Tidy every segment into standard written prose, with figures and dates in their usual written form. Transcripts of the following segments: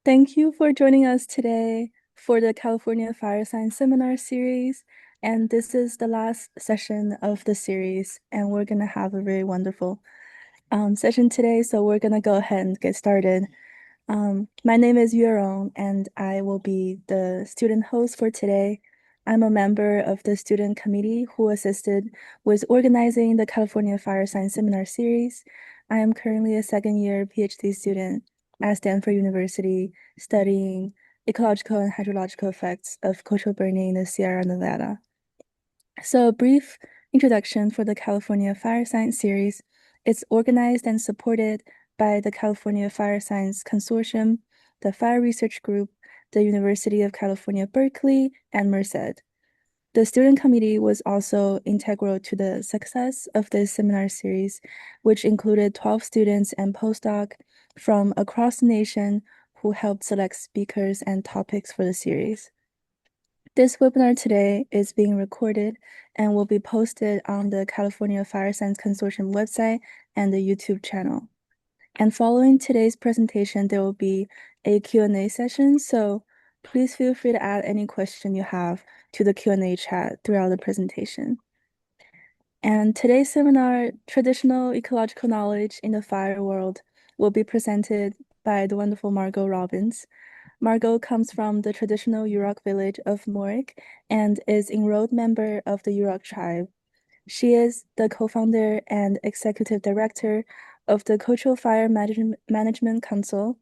Thank you for joining us today for the California Fire Science Seminar Series. And this is the last session of the series, and we're going to have a very wonderful session today. So we're going to go ahead and get started. My name is Yuerong, and I will be the student host for today. I'm a member of the student committee who assisted with organizing the California Fire Science Seminar Series. I am currently a second-year PhD student at Stanford University studying ecological and hydrological effects of coastal burning in the Sierra Nevada. So, a brief introduction for the California Fire Science Series. It's organized and supported by the California Fire Science Consortium, the Fire Research Group, the University of California, Berkeley, and Merced. The student committee was also integral to the success of this seminar series, which included 12 students and postdoc from across the nation who helped select speakers and topics for the series. This webinar today is being recorded and will be posted on the California Fire Science Consortium website and the YouTube channel. And following today's presentation, there will be a Q&A session, so please feel free to add any question you have to the Q&A chat throughout the presentation. And today's seminar, Traditional Ecological Knowledge in the Fire World, will be presented by the wonderful Margo Robbins. Margo comes from the traditional Yurok village of Morik and is enrolled member of the Yurok tribe. She is the co-founder and executive director of the Cultural Fire Management Council,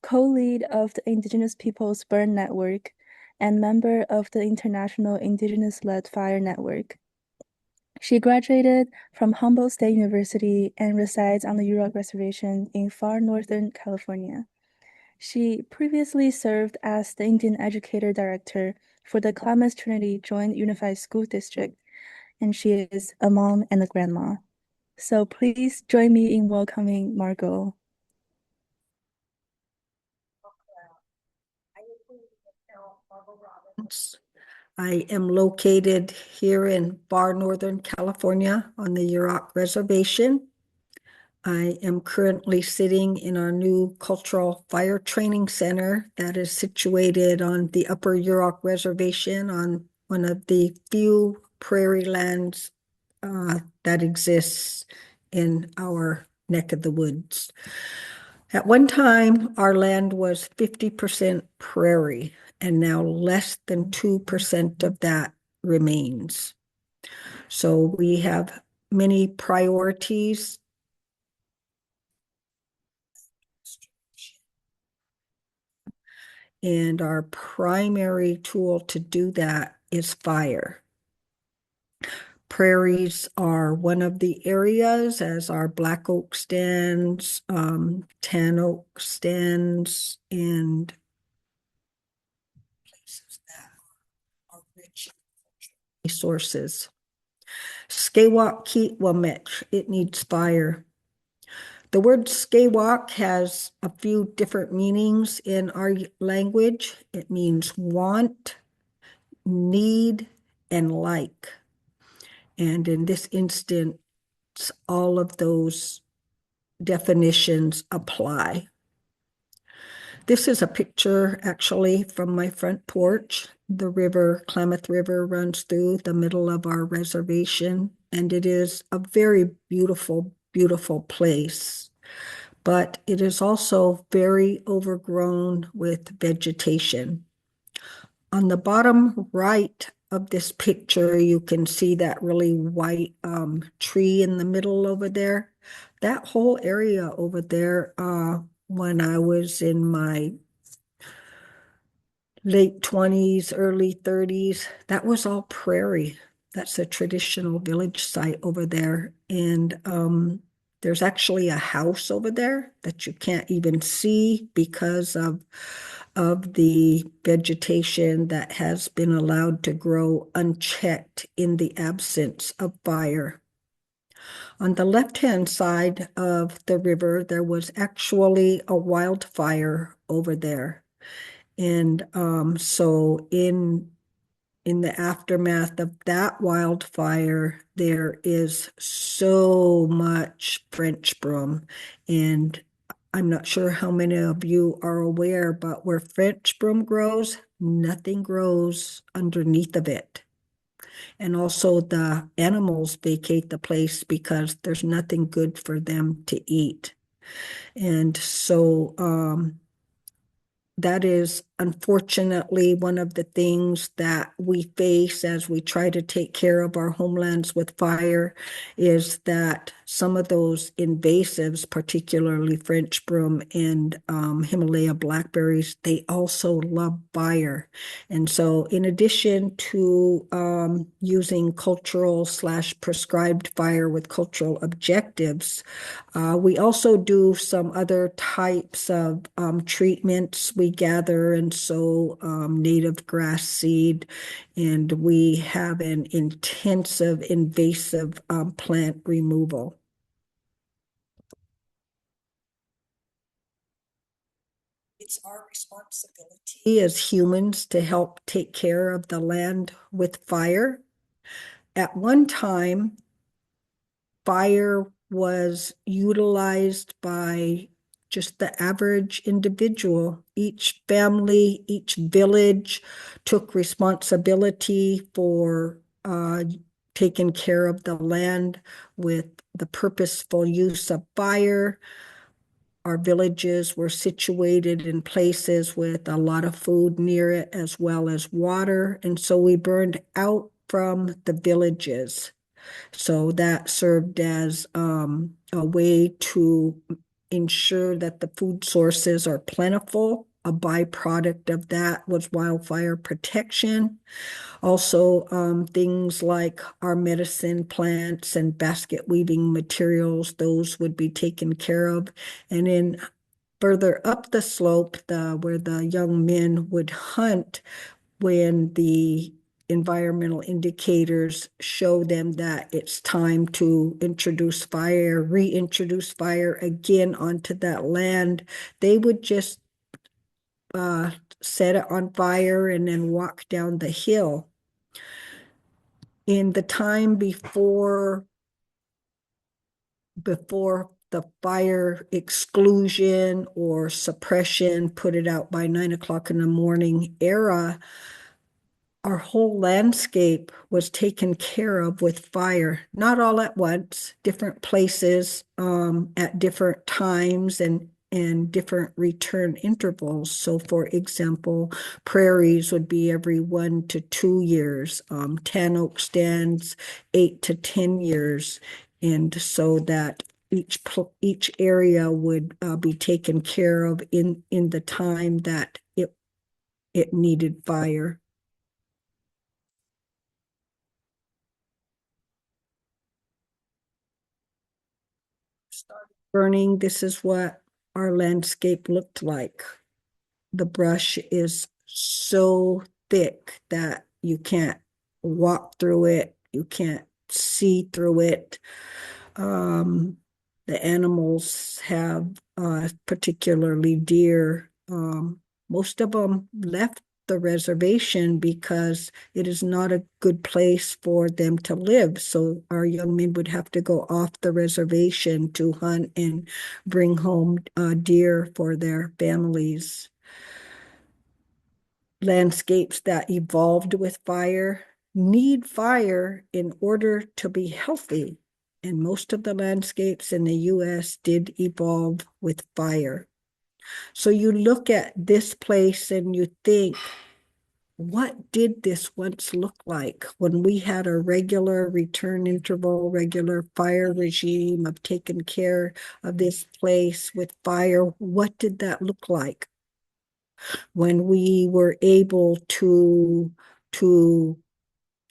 co-lead of the Indigenous Peoples Burn Network, and member of the International Indigenous-Led Fire Network. She graduated from Humboldt State University and resides on the Yurok Reservation in far northern California. She previously served as the Indian Educator Director for the Klamath Trinity Joint Unified School District, and she is a mom and a grandma. So please join me in welcoming Margo. I am located here in far northern California on the Yurok Reservation. I am currently sitting in our new Cultural Fire Training Center that is situated on the Upper Yurok Reservation on one of the few prairie lands that exists in our neck of the woods. At one time, our land was 50% prairie, and now less than 2% of that remains. So we have many priorities. And our primary tool to do that is fire. Prairies are one of the areas, as our black oak stands, tan oak stands, and places that are rich in resources. Skewak Kitwamech, it needs fire. The word skewak has a few different meanings in our language. It means want, need, and like. And in this instance, all of those definitions apply. This is a picture actually from my front porch. The river, Klamath River, runs through the middle of our reservation, and it is a very beautiful, beautiful place. But it is also very overgrown with vegetation. On the bottom right of this picture, you can see that really white tree in the middle over there. That whole area over there, when I was in my late 20s, early 30s, that was all prairie. That's a traditional village site over there. And there's actually a house over there that you can't even see because of the vegetation that has been allowed to grow unchecked in the absence of fire. On the left-hand side of the river, there was actually a wildfire over there. And so in the aftermath of that wildfire, there is so much French broom. And I'm not sure how many of you are aware, but where French broom grows, nothing grows underneath of it. And also the animals vacate the place because there's nothing good for them to eat. And so that is unfortunately one of the things that we face as we try to take care of our homelands with fire is that some of those invasives, particularly French broom and Himalaya blackberries, they also love fire. And so in addition to using cultural / prescribed fire with cultural objectives, we also do some other types of treatments. We gather and sow native grass seed, and we have an intensive invasive plant removal. It's our responsibility as humans to help take care of the land with fire. At one time, fire was utilized by just the average individual. Each family, each village took responsibility for taking care of the land with the purposeful use of fire. Our villages were situated in places with a lot of food near it, as well as water. And so we burned out from the villages. So that served as a way to ensure that the food sources are plentiful. A byproduct of that was wildfire protection. Also, things like our medicine plants and basket weaving materials, those would be taken care of. And then further up the slope, where the young men would hunt, when the environmental indicators show them that it's time to reintroduce fire again onto that land, they would just uh, set it on fire and then walk down the hill. In the time before the fire exclusion or suppression, put it out by 9 o'clock in the morning era, our whole landscape was taken care of with fire, not all at once, different places at different times and different return intervals. So, for example, prairies would be every 1 to 2 years, tan oak stands 8 to 10 years, and so that each area would be taken care of in the time that it needed fire. Burning, this is what our landscape looked like. The brush is so thick that you can't walk through it, you can't see through it. Um, the animals have, particularly deer, most of them left the reservation because it is not a good place for them to live. So our young men would have to go off the reservation to hunt and bring home deer for their families. Landscapes that evolved with fire need fire in order to be healthy. And most of the landscapes in the US did evolve with fire. So you look at this place and you think, what did this once look like when we had a regular return interval, regular fire regime of taking care of this place with fire? What did that look like? When we were able to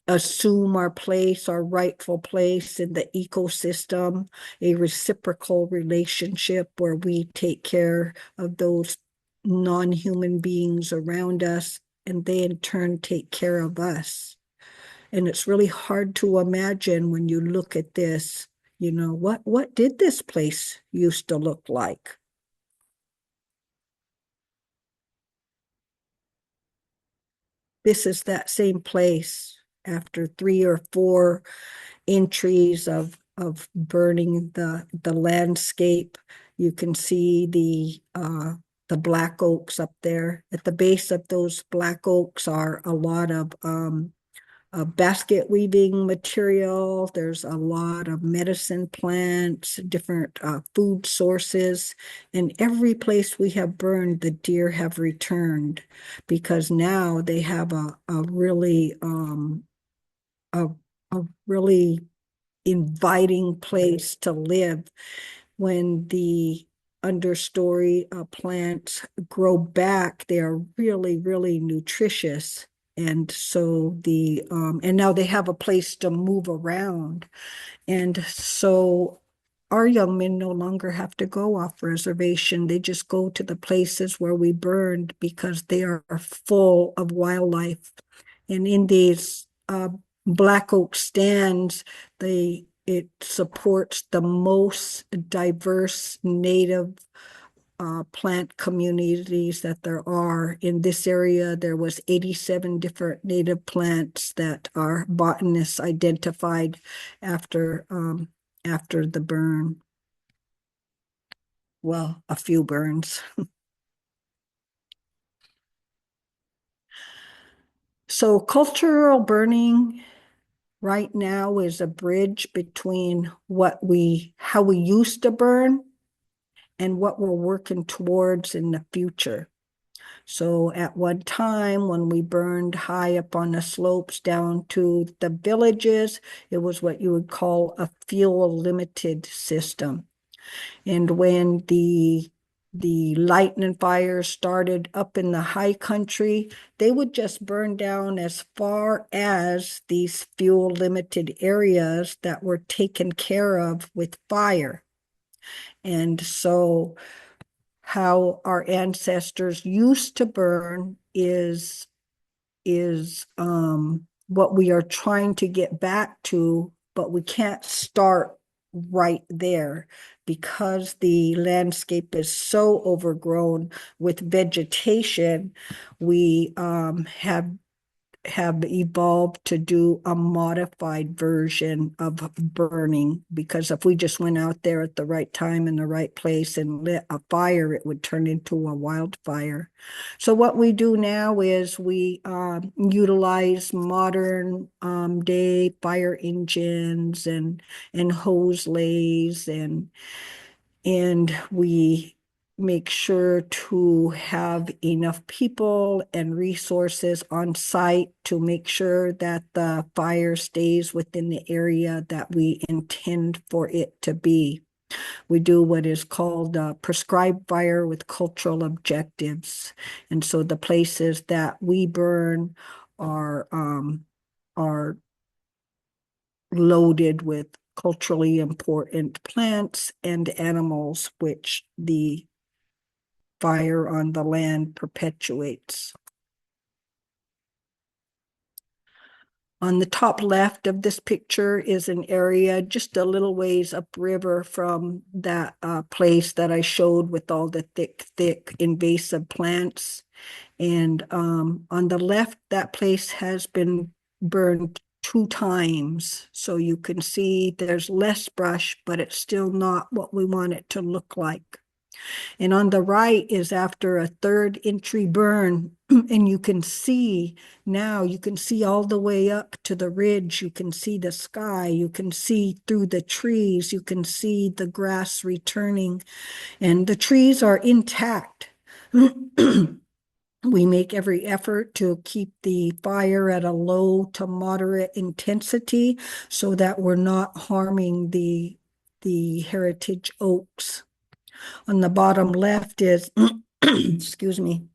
assume our place, our rightful place in the ecosystem, a reciprocal relationship where we take care of those non-human beings around us, and they in turn take care of us. And it's really hard to imagine when you look at this, what did this place used to look like? This is that same place after 3 or 4 entries of burning the landscape. You can see the black oaks up there. At the base of those black oaks are a lot of basket weaving material. There's a lot of medicine plants, different food sources. And every place we have burned, the deer have returned because now they have a, a really inviting place to live. When the understory plants grow back, they are really, really nutritious. And so and now they have a place to move around. And so our young men no longer have to go off reservation. They just go to the places where we burned because they are full of wildlife. And in these black oak stands, it supports the most diverse native plant communities that there are. In this area, there was 87 different native plants that our botanists identified after after the burn. Well, a few burns. So cultural burning right now is a bridge between how we used to burn and what we're working towards in the future. So at one time, when we burned high up on the slopes down to the villages, it was what you would call a fuel limited system. And when the lightning fires started up in the high country, they would just burn down as far as these fuel limited areas that were taken care of with fire. And so how our ancestors used to burn is what we are trying to get back to, but we can't start right there because the landscape is so overgrown with vegetation. We have evolved to do a modified version of burning, because if we just went out there at the right time in the right place and lit a fire, it would turn into a wildfire. So what we do now is we utilize modern day fire engines and hose lays, and we make sure to have enough people and resources on site to make sure that the fire stays within the area that we intend for it to be. We do what is called prescribed fire with cultural objectives. And so the places that we burn are loaded with culturally important plants and animals, which the fire on the land perpetuates. On the top left of this picture is an area just a little ways upriver from that place that I showed with all the thick invasive plants. And on the left, that place has been burned 2 times. So you can see there's less brush, but it's still not what we want it to look like. And on the right is after a third entry burn. And you can see now, you can see all the way up to the ridge. You can see the sky. You can see through the trees. You can see the grass returning. And the trees are intact. We make every effort to keep the fire at a low to moderate intensity so that we're not harming the heritage oaks. On the bottom left is, excuse me,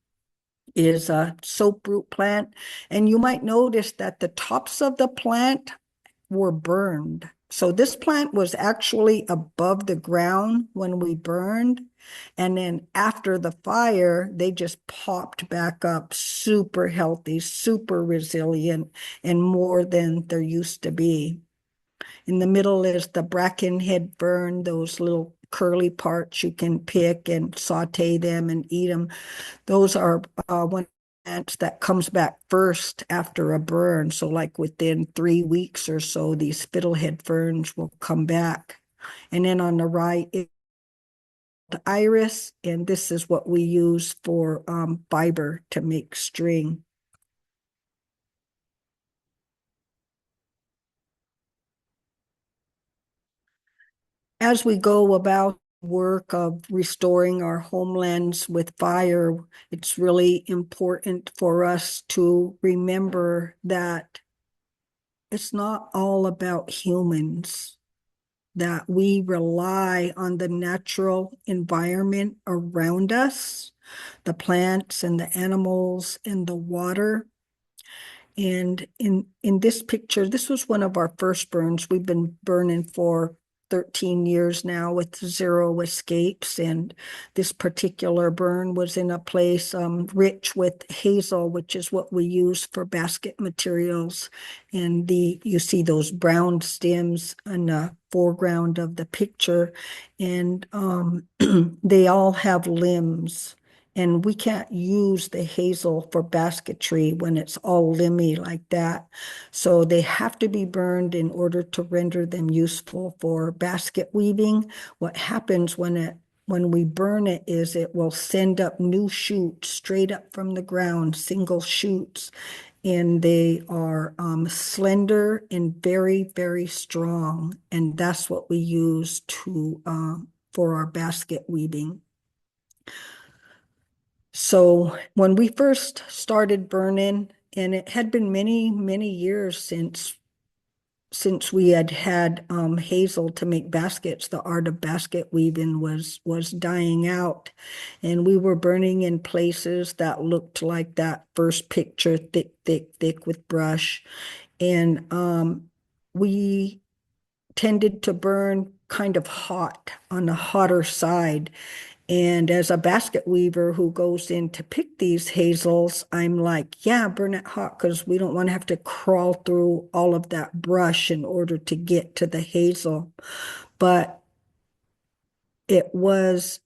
is a soaproot plant. And you might notice that the tops of the plant were burned. So this plant was actually above the ground when we burned. And then after the fire, they just popped back up super healthy, super resilient, and more than there used to be. In the middle is the bracken head fern, those little curly parts you can pick and saute them and eat them. Those are one plants that comes back first after a burn. So like within 3 weeks or so, these fiddlehead ferns will come back. And then on the right iris, and this is what we use for fiber to make string. As we go about work of restoring our homelands with fire, it's really important for us to remember that it's not all about humans, that we rely on the natural environment around us, the plants and the animals and the water. And in this picture, this was one of our first burns. We've been burning for 13 years now with zero escapes. And this particular burn was in a place rich with hazel, which is what we use for basket materials. And you see those brown stems in the foreground of the picture, and they all have limbs. And we can't use the hazel for basketry when it's all limby like that. So they have to be burned in order to render them useful for basket weaving. What happens when we burn it is it will send up new shoots straight up from the ground, single shoots, and they are slender and very, very strong. And that's what we use to for our basket weaving. So when we first started burning, and it had been many, many years since we had hazel to make baskets, the art of basket weaving was dying out, and we were burning in places that looked like that first picture, thick, thick, thick with brush, and we tended to burn kind of hot on the hotter side. And as a basket weaver who goes in to pick these hazels, I'm like, yeah, burn it hot because we don't want to have to crawl through all of that brush in order to get to the hazel. But it was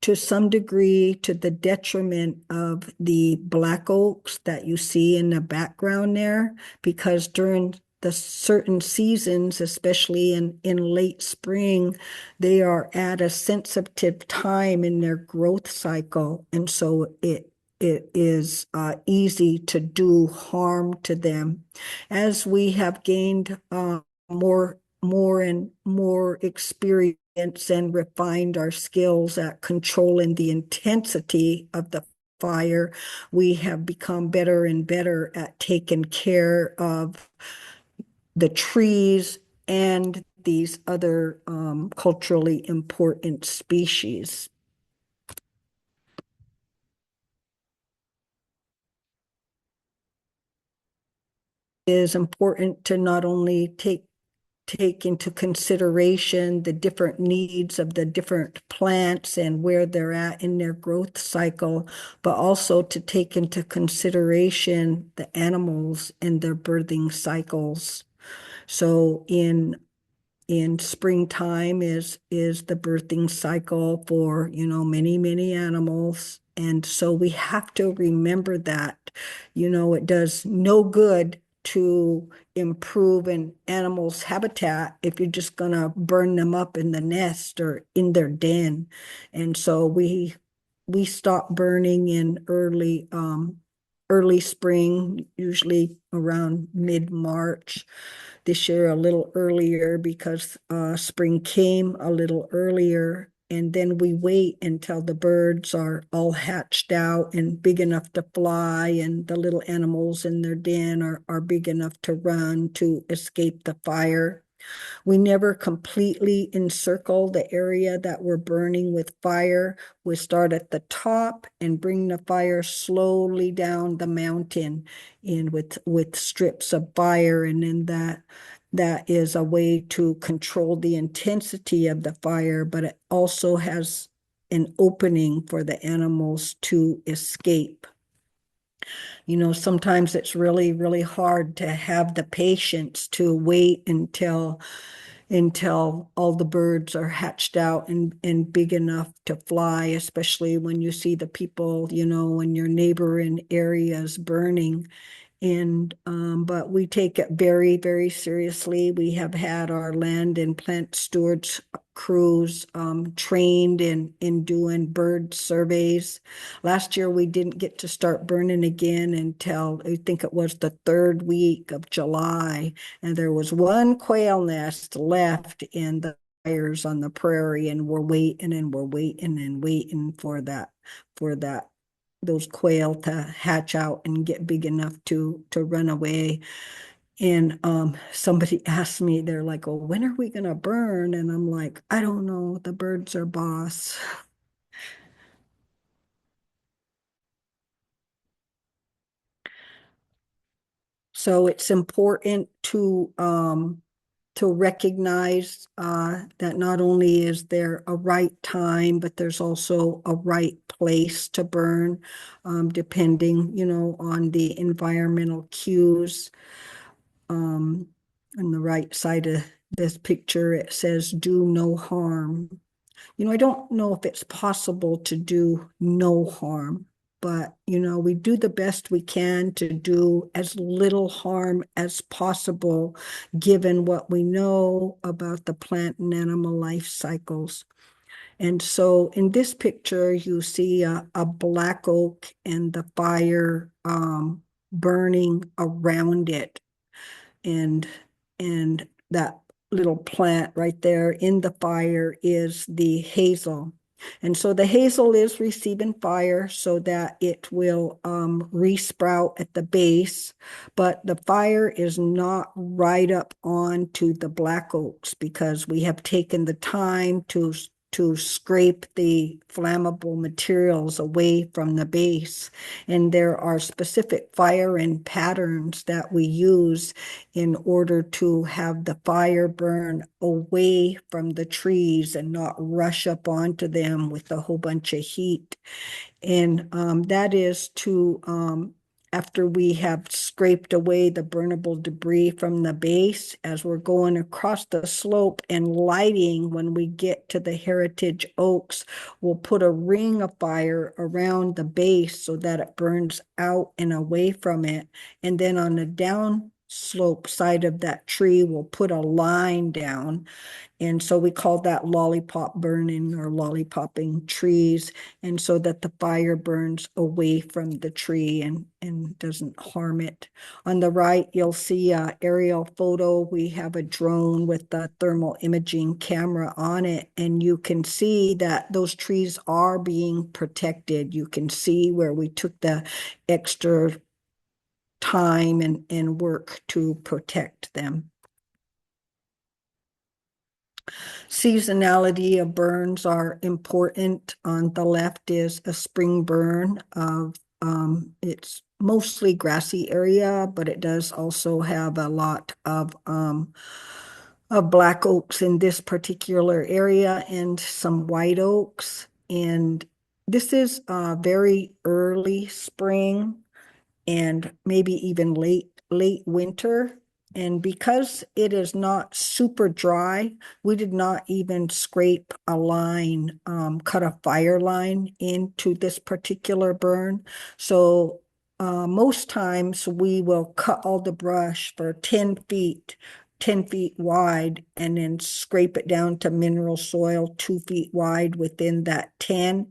to some degree to the detriment of the black oaks that you see in the background there, because during the certain seasons, especially in late spring, they are at a sensitive time in their growth cycle. And so it is easy to do harm to them. As we have gained more and more experience and refined our skills at controlling the intensity of the fire, we have become better and better at taking care of the trees and these other culturally important species. It is important to not only take into consideration the different needs of the different plants and where they're at in their growth cycle, but also to take into consideration the animals and their birthing cycles. So in springtime is the birthing cycle for, many animals. And so we have to remember that, it does no good to improve an animal's habitat if you're just going to burn them up in the nest or in their den. And so we stop burning in early spring, usually around mid-March. This year a little earlier because spring came a little earlier. And then we wait until the birds are all hatched out and big enough to fly, and the little animals in their den are big enough to run to escape the fire. We never completely encircle the area that we're burning with fire. We start at the top and bring the fire slowly down the mountain in with strips of fire, and then that is a way to control the intensity of the fire, but it also has an opening for the animals to escape. Sometimes it's really, really hard to have the patience to wait until all the birds are hatched out and big enough to fly, especially when you see the people, in your neighboring areas burning. And but we take it very, very seriously. We have had our land and plant stewards crews trained in doing bird surveys. Last year we didn't get to start burning again until I think it was the third week of July, and there was one quail nest left in the fires on the prairie, and we're waiting and we're waiting and waiting for that those quail to hatch out and get big enough to run away. And somebody asked me, they're like, "Oh, when are we gonna burn?" And I'm like, "I don't know. The birds are boss." So it's important to recognize that not only is there a right time, but there's also a right place to burn, depending, on the environmental cues. Um, on the right side of this picture, it says do no harm. I don't know if it's possible to do no harm, but, we do the best we can to do as little harm as possible, given what we know about the plant and animal life cycles. And so in this picture, you see a black oak and the fire burning around it, and that little plant right there in the fire is the hazel. And so the hazel is receiving fire so that it will resprout at the base, but the fire is not right up onto the black oaks because we have taken the time to scrape the flammable materials away from the base. And there are specific firing patterns that we use in order to have the fire burn away from the trees and not rush up onto them with a whole bunch of heat. And that is to, after we have scraped away the burnable debris from the base, as we're going across the slope and lighting, when we get to the heritage oaks, we'll put a ring of fire around the base so that it burns out and away from it. And then on the down slope side of that tree, we'll put a line down, and so we call that lollipop burning or lollipopping trees. And so that the fire burns away from the tree and doesn't harm it. On the right, you'll see an aerial photo. We have a drone with the thermal imaging camera on it. And you can see that those trees are being protected. You can see where we took the extra time and work to protect them. Seasonality of burns are important. On the left is a spring burn of it's mostly grassy area, but it does also have a lot of black oaks in this particular area and some white oaks. And this is very early spring and maybe even late winter. And because it is not super dry, we did not even scrape a line, cut a fire line into this particular burn. So most times we will cut all the brush for 10 feet wide, and then scrape it down to mineral soil 2 feet wide within that 10.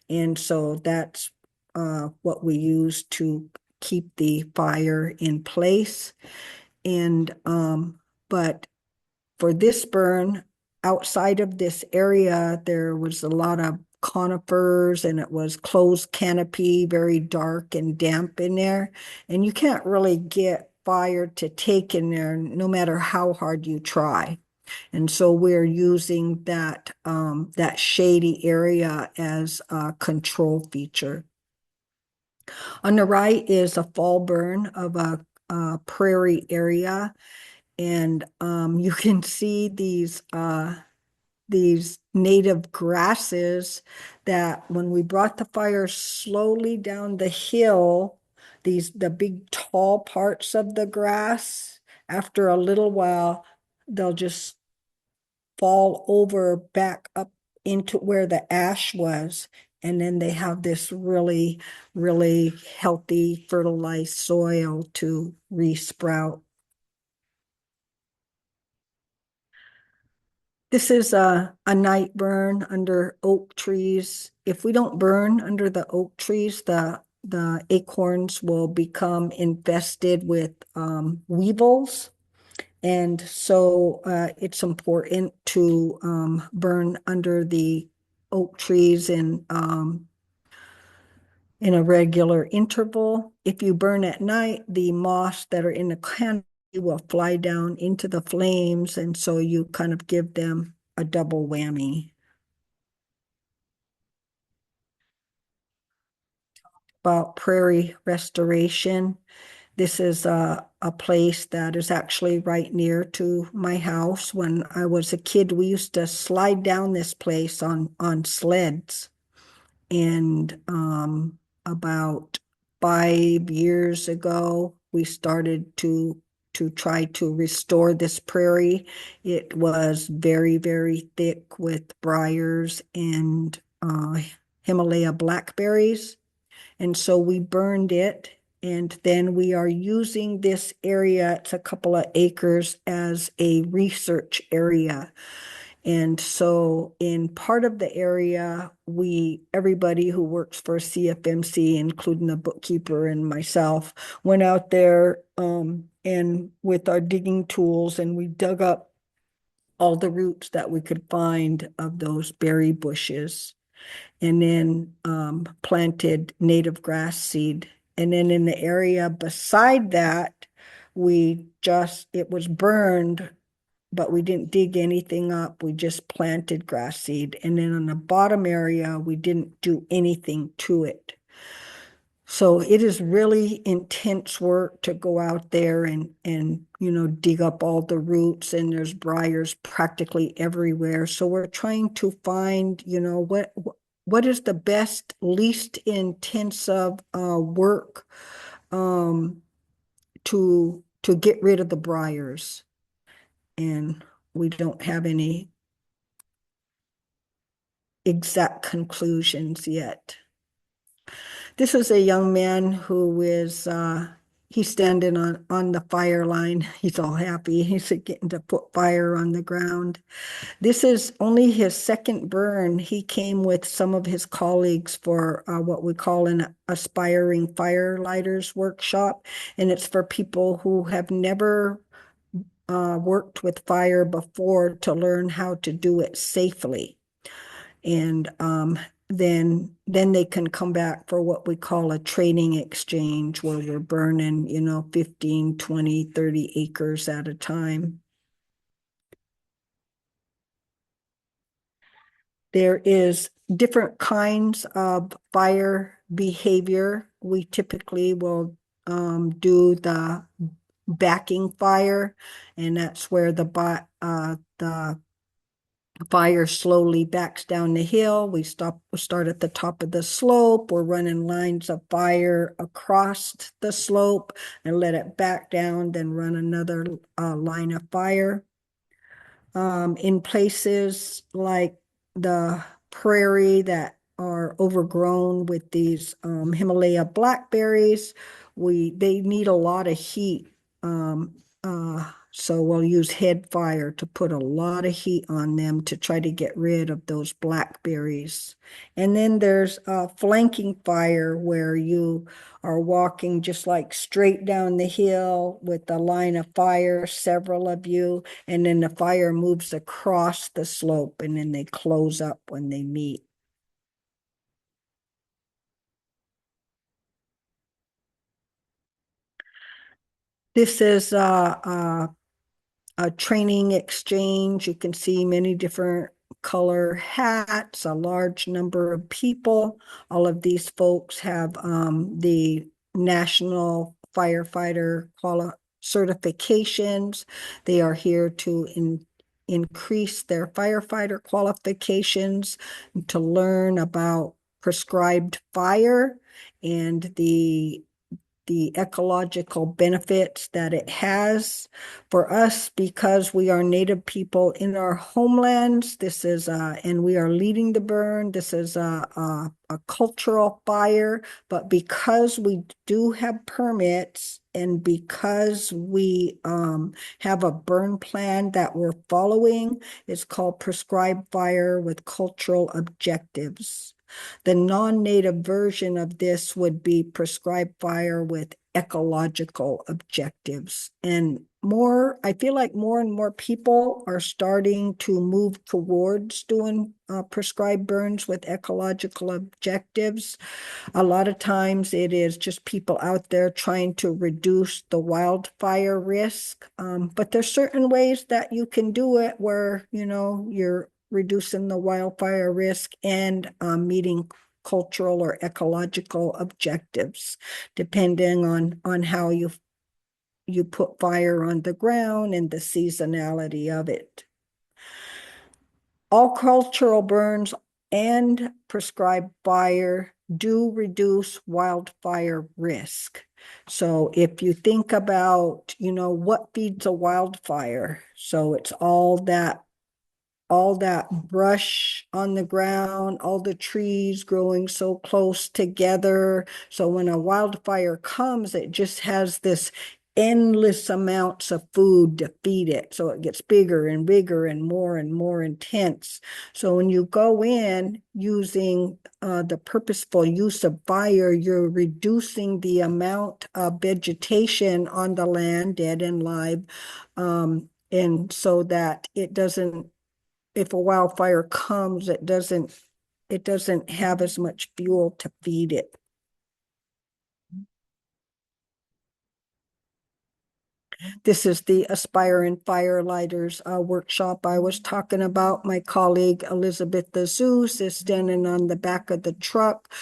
And so that's what we use to keep the fire in place. And but for this burn, outside of this area, there was a lot of conifers and it was closed canopy, very dark and damp in there. And you can't really get fire to take in there no matter how hard you try. And so we're using that shady area as a control feature. On the right is a fall burn of a prairie area, and you can see these native grasses that when we brought the fire slowly down the hill, the big tall parts of the grass, after a little while, they'll just fall over back up into where the ash was. And then they have this really, really healthy, fertilized soil to resprout. This is a night burn under oak trees. If we don't burn under the oak trees, the acorns will become infested with weevils. And so it's important to burn under the oak trees in a regular interval. If you burn at night, the moths that are in the canopy will fly down into the flames, and so you kind of give them a double whammy. About prairie restoration. This is a place that is actually right near to my house. When I was a kid, we used to slide down this place on sleds. And about 5 years ago, we started to try to restore this prairie. It was very, very thick with briars and Himalaya blackberries. And so we burned it. And then we are using this area, it's a couple of acres, as a research area. And so in part of the area, everybody who works for CFMC, including the bookkeeper and myself, went out there and with our digging tools, and we dug up all the roots that we could find of those berry bushes, and then planted native grass seed. And then in the area beside that, it was burned, but we didn't dig anything up. We just planted grass seed. And then on the bottom area, we didn't do anything to it. So it is really intense work to go out there and dig up all the roots, and there's briars practically everywhere. So we're trying to find, what is the best, least intensive work um, to get rid of the briars. And we don't have any exact conclusions yet. This is a young man who is he's standing on the fire line. He's all happy. He's getting to put fire on the ground. This is only his second burn. He came with some of his colleagues for what we call an aspiring firelighters workshop, and it's for people who have never worked with fire before to learn how to do it safely. And then they can come back for what we call a training exchange, where we're burning 15, 20, 30 acres at a time. There is different kinds of fire behavior. We typically will do the backing fire, and that's where the fire slowly backs down the hill. We start at the top of the slope. We're running lines of fire across the slope and let it back down, then run another line of fire. In places like the prairie that are overgrown with these Himalaya blackberries, they need a lot of heat. So we'll use head fire to put a lot of heat on them to try to get rid of those blackberries. And then there's a flanking fire where you are walking just like straight down the hill with a line of fire, several of you, and then the fire moves across the slope, and then they close up when they meet. This is a training exchange. You can see many different color hats, a large number of people. All of these folks have the National Firefighter certifications. They are here to increase their firefighter qualifications, to learn about prescribed fire and the the ecological benefits that it has for us because we are Native people in our homelands. This is, and we are leading the burn. This is a cultural fire, but because we do have permits and because we have a burn plan that we're following, it's called prescribed fire with cultural objectives. The non-native version of this would be prescribed fire with ecological objectives. And more, I feel like more and more people are starting to move towards doing prescribed burns with ecological objectives. A lot of times it is just people out there trying to reduce the wildfire risk. But there's certain ways that you can do it where, you're reducing the wildfire risk and meeting cultural or ecological objectives, depending on how you put fire on the ground and the seasonality of it. All cultural burns and prescribed fire do reduce wildfire risk. So if you think about, what feeds a wildfire, so it's all that brush on the ground, all the trees growing so close together. So when a wildfire comes, it just has this endless amounts of food to feed it. So it gets bigger and bigger and more intense. So when you go in using the purposeful use of fire, you're reducing the amount of vegetation on the land, dead and live, and so that it doesn't, if a wildfire comes, it doesn't have as much fuel to feed it. This is the Aspiring Firelighters workshop I was talking about. My colleague Elizabeth Azus is standing on the back of the truck,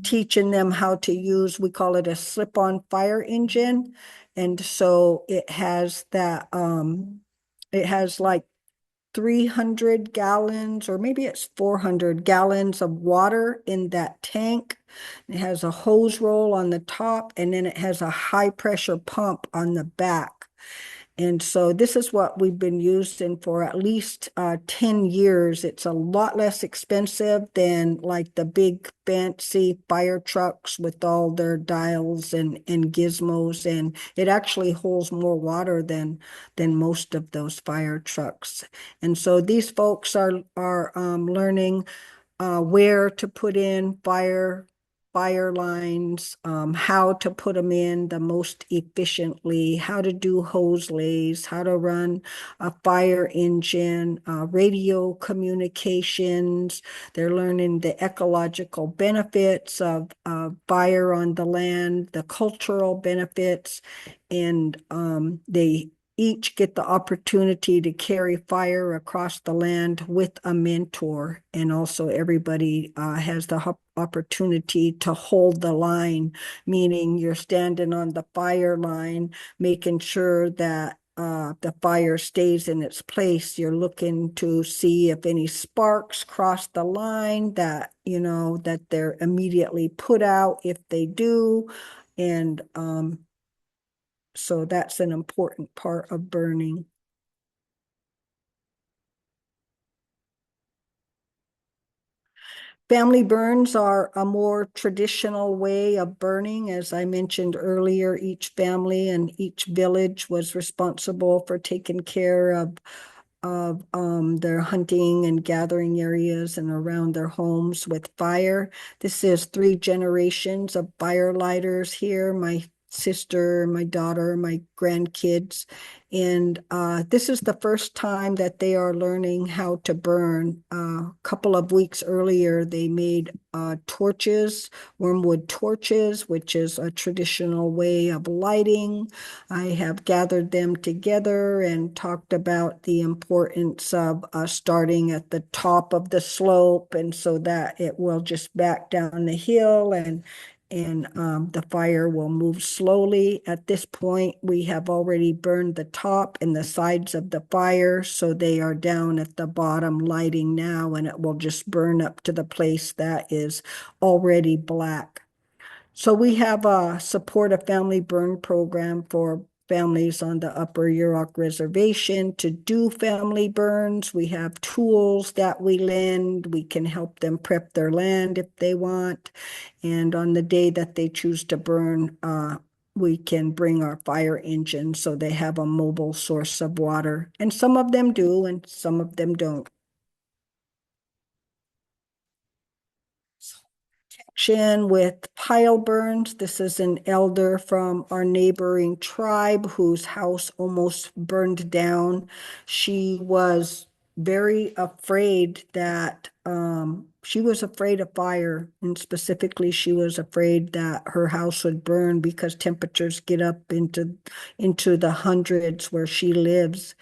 teaching them how to use, we call it a slip-on fire engine. And so it has like 300 gallons, or maybe it's 400 gallons of water in that tank. It has a hose roll on the top, and then it has a high pressure pump on the back. And so this is what we've been using for at least 10 years. It's a lot less expensive than like the big fancy fire trucks with all their dials and gizmos. And it actually holds more water than most of those fire trucks. And so these folks are learning where to put in fire lines, how to put them in the most efficiently, how to do hose lays, how to run a fire engine, radio communications. They're learning the ecological benefits of fire on the land, the cultural benefits, and they each get the opportunity to carry fire across the land with a mentor. And also everybody has the opportunity to hold the line, meaning you're standing on the fire line, making sure that the fire stays in its place. You're looking to see if any sparks cross the line, that they're immediately put out if they do. And so that's an important part of burning. Family burns are a more traditional way of burning. As I mentioned earlier, each family and each village was responsible for taking care of their hunting and gathering areas and around their homes with fire. This is 3 generations of firelighters here. My sister, my daughter, my grandkids. And this is the first time that they are learning how to burn. A couple of weeks earlier, they made torches, wormwood torches, which is a traditional way of lighting. I have gathered them together and talked about the importance of starting at the top of the slope, and so that it will just back down the hill and the fire will move slowly. At this point, we have already burned the top and the sides of the fire, so they are down at the bottom lighting now, and it will just burn up to the place that is already black. So we have a support a family burn program for families on the Upper Yurok Reservation to do family burns. We have tools that we lend. We can help them prep their land if they want. And on the day that they choose to burn, we can bring our fire engine so they have a mobile source of water. And some of them do, and some of them don't. With pile burns. This is an elder from our neighboring tribe whose house almost burned down. She was very afraid that she was afraid of fire, and specifically she was afraid that her house would burn because temperatures get up into the hundreds where she lives.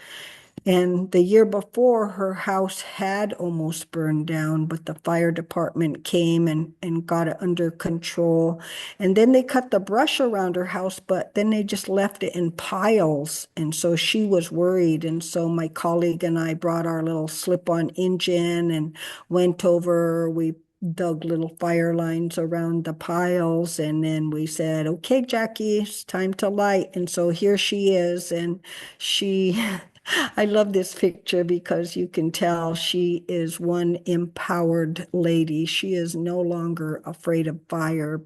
And the year before, her house had almost burned down, but the fire department came and got it under control. And then they cut the brush around her house, but then they just left it in piles. And so she was worried. And so my colleague and I brought our little slip-on engine and went over. We dug little fire lines around the piles. And then we said, okay, Jackie, it's time to light. And so here she is. And she I love this picture because you can tell she is one empowered lady. She is no longer afraid of fire.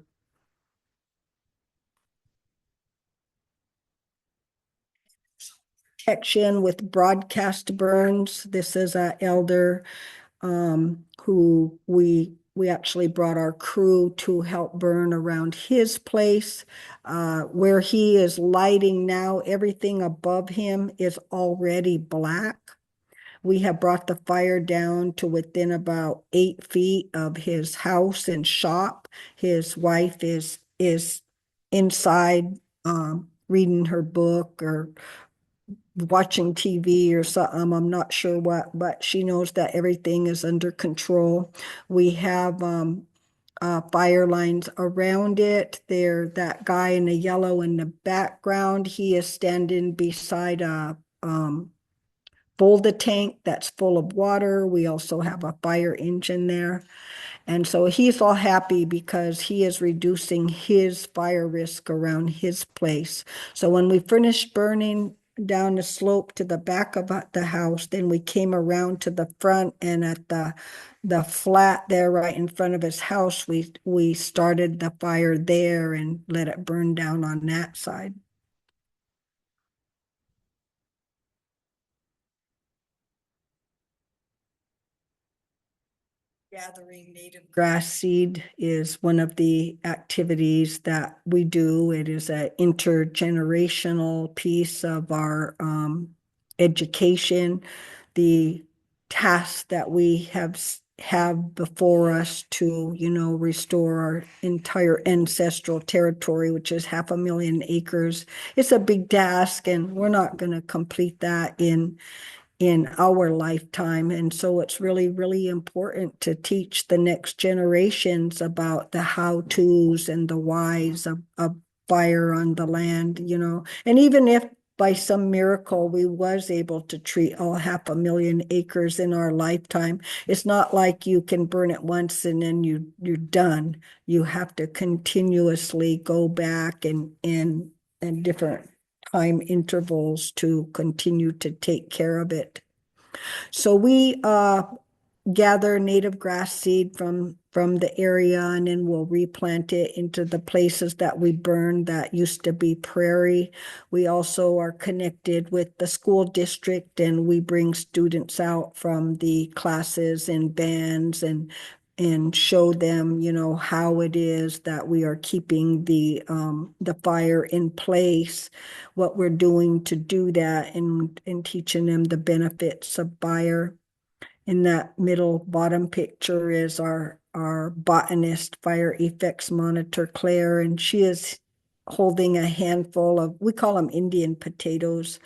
Protection with broadcast burns. This is a elder who we actually brought our crew to help burn around his place. Where he is lighting now, everything above him is already black. We have brought the fire down to within about 8 feet of his house and shop. His wife is inside reading her book or watching TV or something. I'm not sure what, but she knows that everything is under control. We have fire lines around it. There, that guy in the yellow in the background, he is standing beside a Boulder tank that's full of water. We also have a fire engine there. And so he's all happy because he is reducing his fire risk around his place. So when we finished burning down the slope to the back of the house, then we came around to the front and at the flat there right in front of his house, we started the fire there and let it burn down on that side. Gathering native grass seed is one of the activities that we do. It is an intergenerational piece of our education. The task that we have before us to, restore our entire ancestral territory, which is 500,000 acres. It's a big task, and we're not going to complete that in our lifetime. And so it's really, really important to teach the next generations about the how-tos and the whys of fire on the land. And even if by some miracle we was able to treat all 500,000 acres in our lifetime, it's not like you can burn it once and then you're done. You have to continuously go back and different time intervals to continue to take care of it. So we gather native grass seed from the area, and then we'll replant it into the places that we burned that used to be prairie. We also are connected with the school district, and we bring students out from the classes and bands and show them, how it is that we are keeping the fire in place, what we're doing to do that, and teaching them the benefits of fire. In that middle bottom picture is our botanist fire effects monitor, Claire, and she is holding a handful of, we call them Indian potatoes.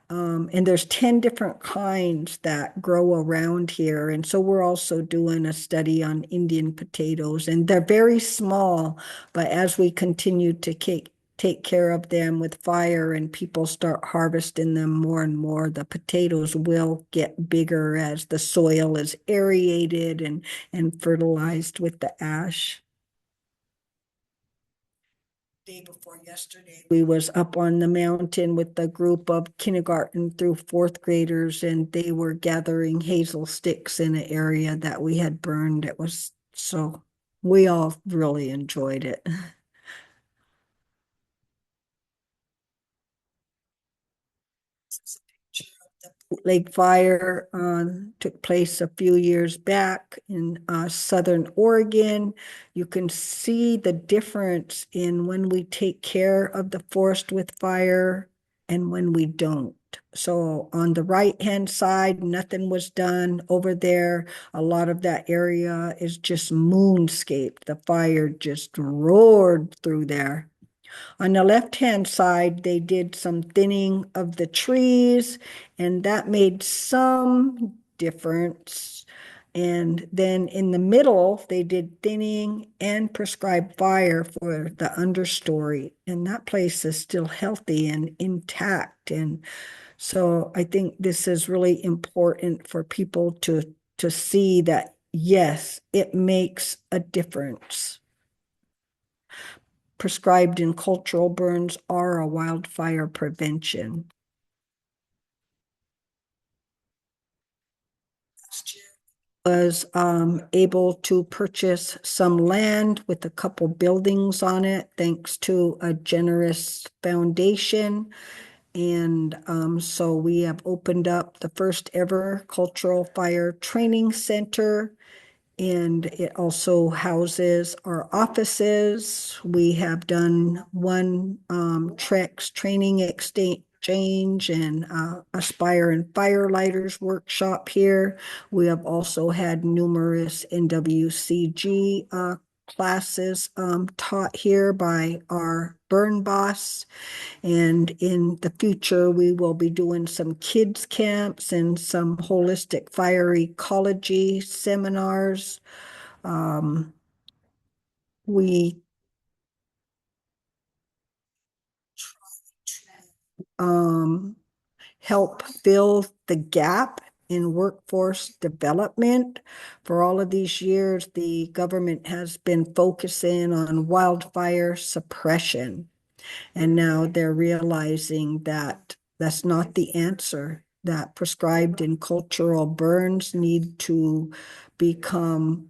And there's 10 different kinds that grow around here. And so we're also doing a study on Indian potatoes, and they're very small, but as we continue to take care of them with fire and people start harvesting them more and more, the potatoes will get bigger as the soil is aerated and fertilized with the ash. day before yesterday, we was up on the mountain with a group of kindergarten through fourth graders, and they were gathering hazel sticks in an area that we had burned. It was so we all really enjoyed it. Lake Fire took place a few years back in southern Oregon. You can see the difference in when we take care of the forest with fire and when we don't. So on the right-hand side, nothing was done over there. A lot of that area is just moonscape. The fire just roared through there. On the left-hand side, they did some thinning of the trees, and that made some difference. And then in the middle, they did thinning and prescribed fire for the understory. And that place is still healthy and intact. And so I think this is really important for people to see that, yes, it makes a difference. Prescribed in cultural burns are a wildfire prevention. Was able to purchase some land with a couple buildings on it, thanks to a generous foundation. And so we have opened up the first ever cultural fire training center, and it also houses our offices. We have done one Trex training exchange and Aspire and Firelighters workshop here. We have also had numerous NWCG classes taught here by our burn boss. And in the future, we will be doing some kids camps and some holistic fire ecology seminars. We um, help fill the gap in workforce development. For all of these years, the government has been focusing on wildfire suppression. And now they're realizing that that's not the answer, that prescribed and cultural burns need to become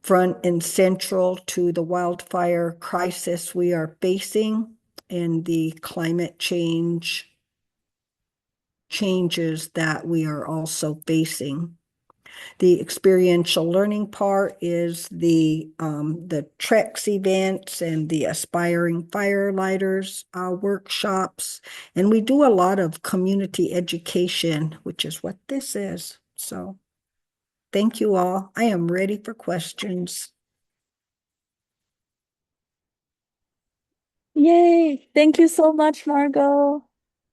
front and central to the wildfire crisis we are facing and the climate changes that we are also facing. The experiential learning part is the Trex events and the aspiring firelighters workshops. And we do a lot of community education, which is what this is. So thank you all. I am ready for questions. Yay! Thank you so much, Margo.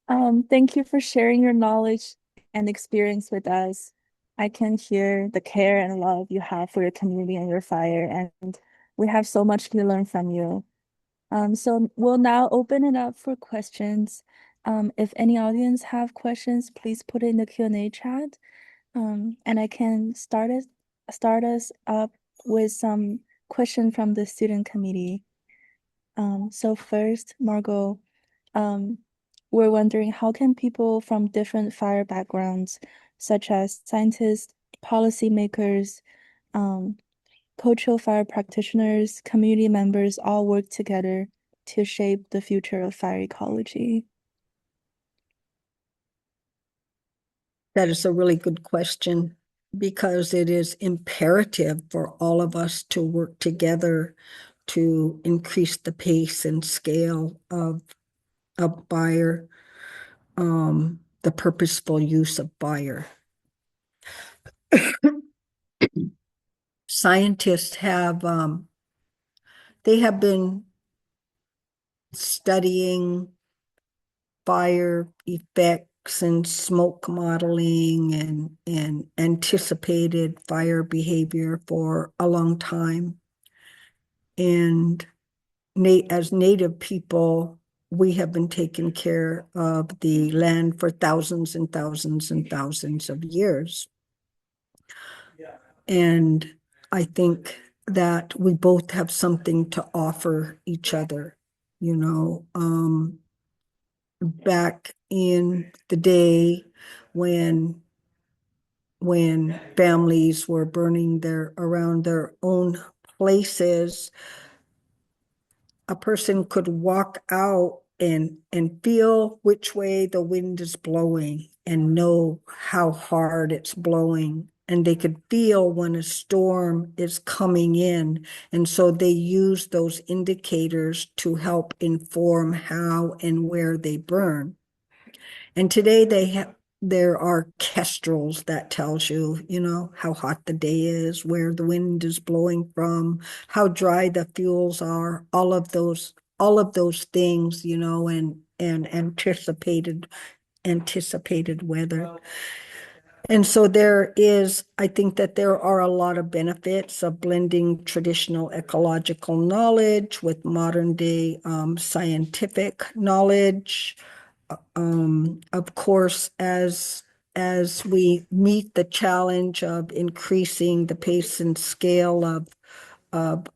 Thank you for sharing your knowledge and experience with us. I can hear the care and love you have for your community and your fire, and we have so much to learn from you. So we'll now open it up for questions. If any audience have questions, please put it in the Q&A chat. And I can start us up with some question from the student committee. So first, Margot, um, we're wondering how can people from different fire backgrounds, such as scientists, policymakers, um, cultural fire practitioners, community members, all work together to shape the future of fire ecology? That is a really good question because it is imperative for all of us to work together to increase the pace and scale of fire, the purposeful use of fire. Scientists they have been studying fire effects and smoke modeling and anticipated fire behavior for a long time. And as Native people, we have been taking care of the land for thousands and thousands and thousands of years. And I think that we both have something to offer each other. you know, back in the day when families were burning around their own places, a person could walk out and feel which way the wind is blowing and know how hard it's blowing. And they could feel when a storm is coming in. And so they use those indicators to help inform how and where they burn. And today there are kestrels that tells you, you know, how hot the day is, where the wind is blowing from, how dry the fuels are, all of those things, you know, and anticipated weather. And so I think that there are a lot of benefits of blending traditional ecological knowledge with modern day scientific knowledge. Of course, as we meet the challenge of increasing the pace and scale of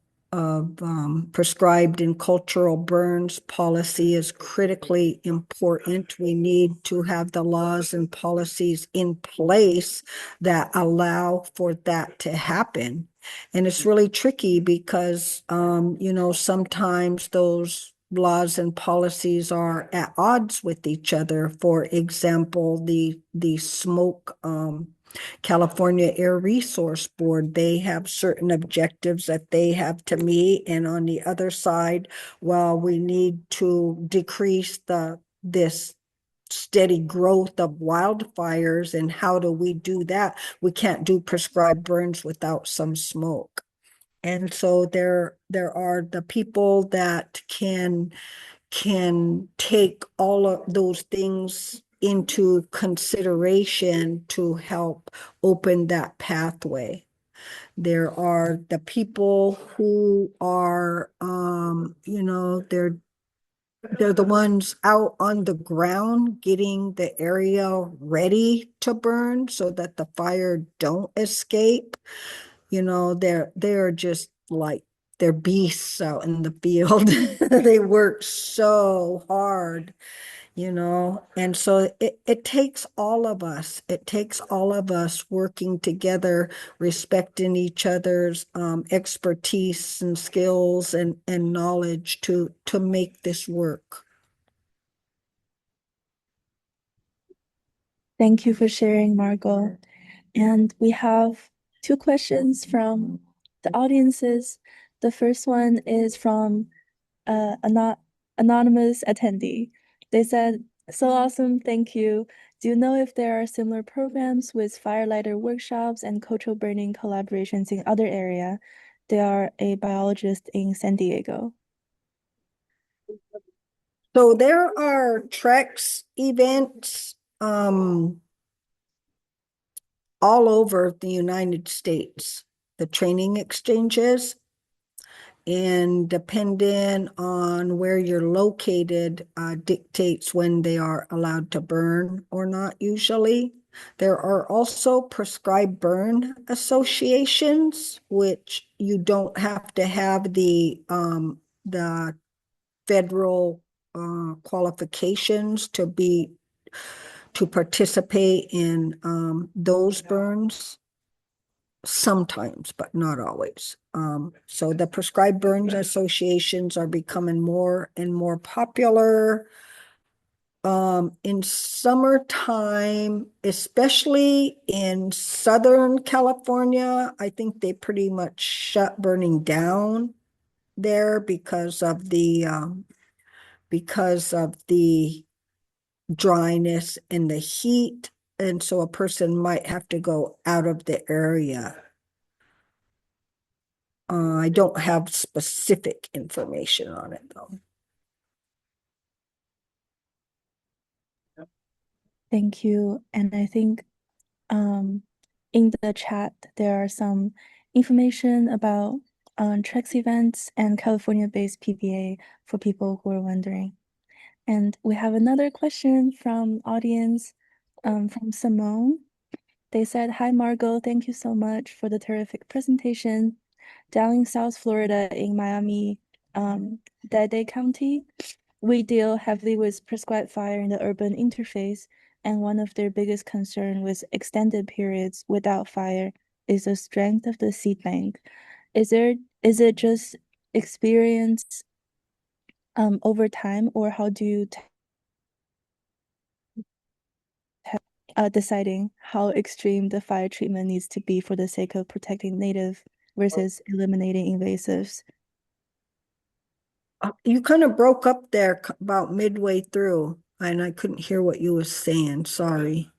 prescribed and cultural burns policy is critically important. We need to have the laws and policies in place that allow for that to happen. And it's really tricky because, you know, sometimes those laws and policies are at odds with each other. For example, the smoke California Air Resource Board, they have certain objectives that they have to meet. And on the other side, while we need to decrease this steady growth of wildfires, and how do we do that? We can't do prescribed burns without some smoke. And so there are the people that can take all of those things into consideration to help open that pathway. There are the people who are, you know, they're the ones out on the ground getting the area ready to burn so that the fire don't escape. You know, they're just like they're beasts out in the field. They work so hard, you know, and so it takes all of us. It takes all of us working together, respecting each other's expertise and skills and knowledge to make this work. Thank you for sharing, Margo. And we have two questions from the audiences. The first one is from an anonymous attendee. They said, "So awesome, thank you. Do you know if there are similar programs with firelighter workshops and cultural burning collaborations in other area?" They are a biologist in San Diego. So there are treks events all over the United States, the training exchanges, and depending on where you're located, dictates when they are allowed to burn or not usually. There are also prescribed burn associations, which you don't have to have the federal qualifications to participate in those burns. Sometimes, but not always. So the prescribed burns associations are becoming more and more popular. In summertime, especially in Southern California, I think they pretty much shut burning down there because of the dryness and the heat. And so a person might have to go out of the area. I don't have specific information on it though. Thank you. And I think in the chat, there are some information about Trex events and California-based PPA for people who are wondering. And we have another question from audience from Simone. They said, "Hi, Margo. Thank you so much for the terrific presentation. Down in South Florida in Miami, Dade County, we deal heavily with prescribed fire in the urban interface, and one of their biggest concern with extended periods without fire is the strength of the seed bank. Is it just experience over time, or how do you deciding how extreme the fire treatment needs to be for the sake of protecting native versus eliminating invasives? You kind of broke up there about midway through, and I couldn't hear what you were saying. Sorry.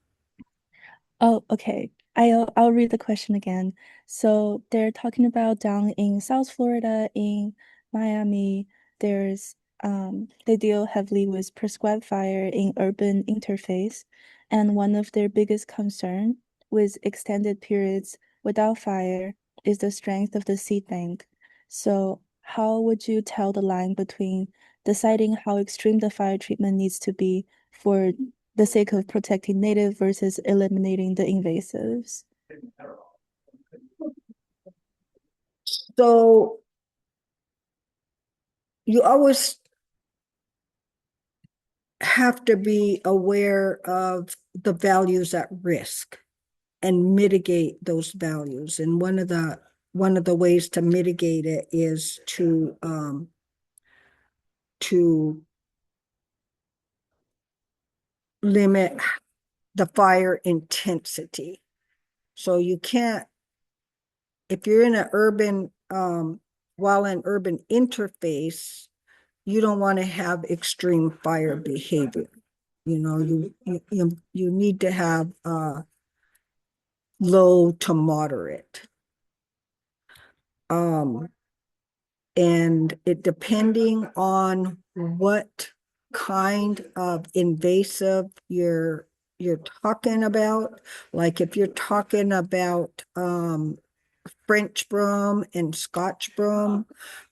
Oh, okay. I'll read the question again. So they're talking about down in South Florida, in Miami, there's they deal heavily with prescribed fire in urban interface, and one of their biggest concern with extended periods without fire is the strength of the seed bank. So how would you tell the line between deciding how extreme the fire treatment needs to be for the sake of protecting native versus eliminating the invasives? So you always have to be aware of the values at risk and mitigate those values. And one of the ways to mitigate it is to limit the fire intensity. So you can't, if you're in an urban while in urban interface, you don't want to have extreme fire behavior. You need to have low to moderate. Um, and it depending on what kind of invasive you're talking about, like if you're talking about French broom and Scotch broom,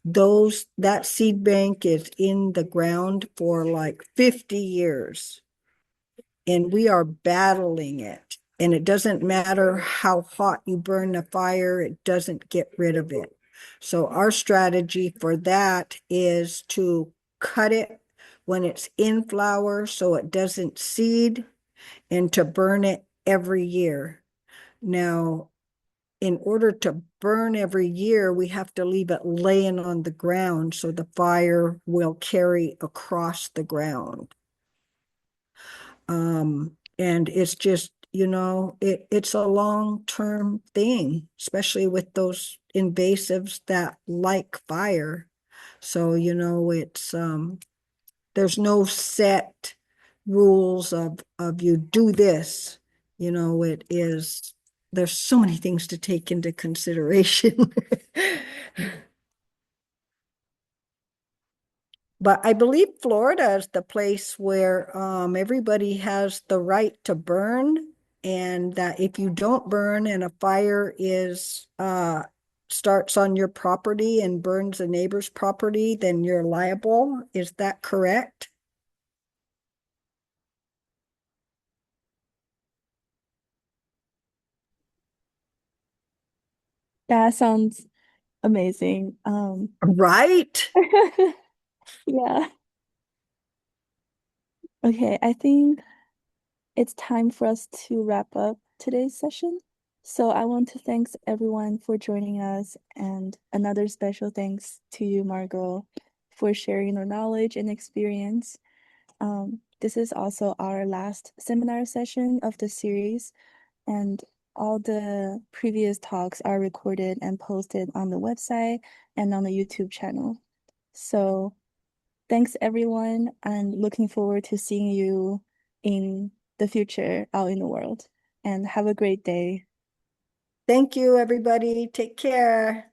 that seed bank is in the ground for like 50 years, and we are battling it. And it doesn't matter how hot you burn the fire, it doesn't get rid of it. So our strategy for that is to cut it when it's in flower so it doesn't seed, and to burn it every year. Now, in order to burn every year, we have to leave it laying on the ground so the fire will carry across the ground. And it's just, it's a long-term thing, especially with those invasives that like fire. So, there's no set rules of you do this. It is, there's so many things to take into consideration. But I believe Florida is the place where everybody has the right to burn, and that if you don't burn and a fire is starts on your property and burns a neighbor's property, then you're liable. Is that correct? That sounds amazing. Right. Yeah. Okay, I think it's time for us to wrap up today's session. So I want to thank everyone for joining us, and another special thanks to you, Margo, for sharing your knowledge and experience. This is also our last seminar session of the series, and all the previous talks are recorded and posted on the website and on the YouTube channel. So thanks everyone, and looking forward to seeing you in the future out in the world. And have a great day. Thank you, everybody. Take care.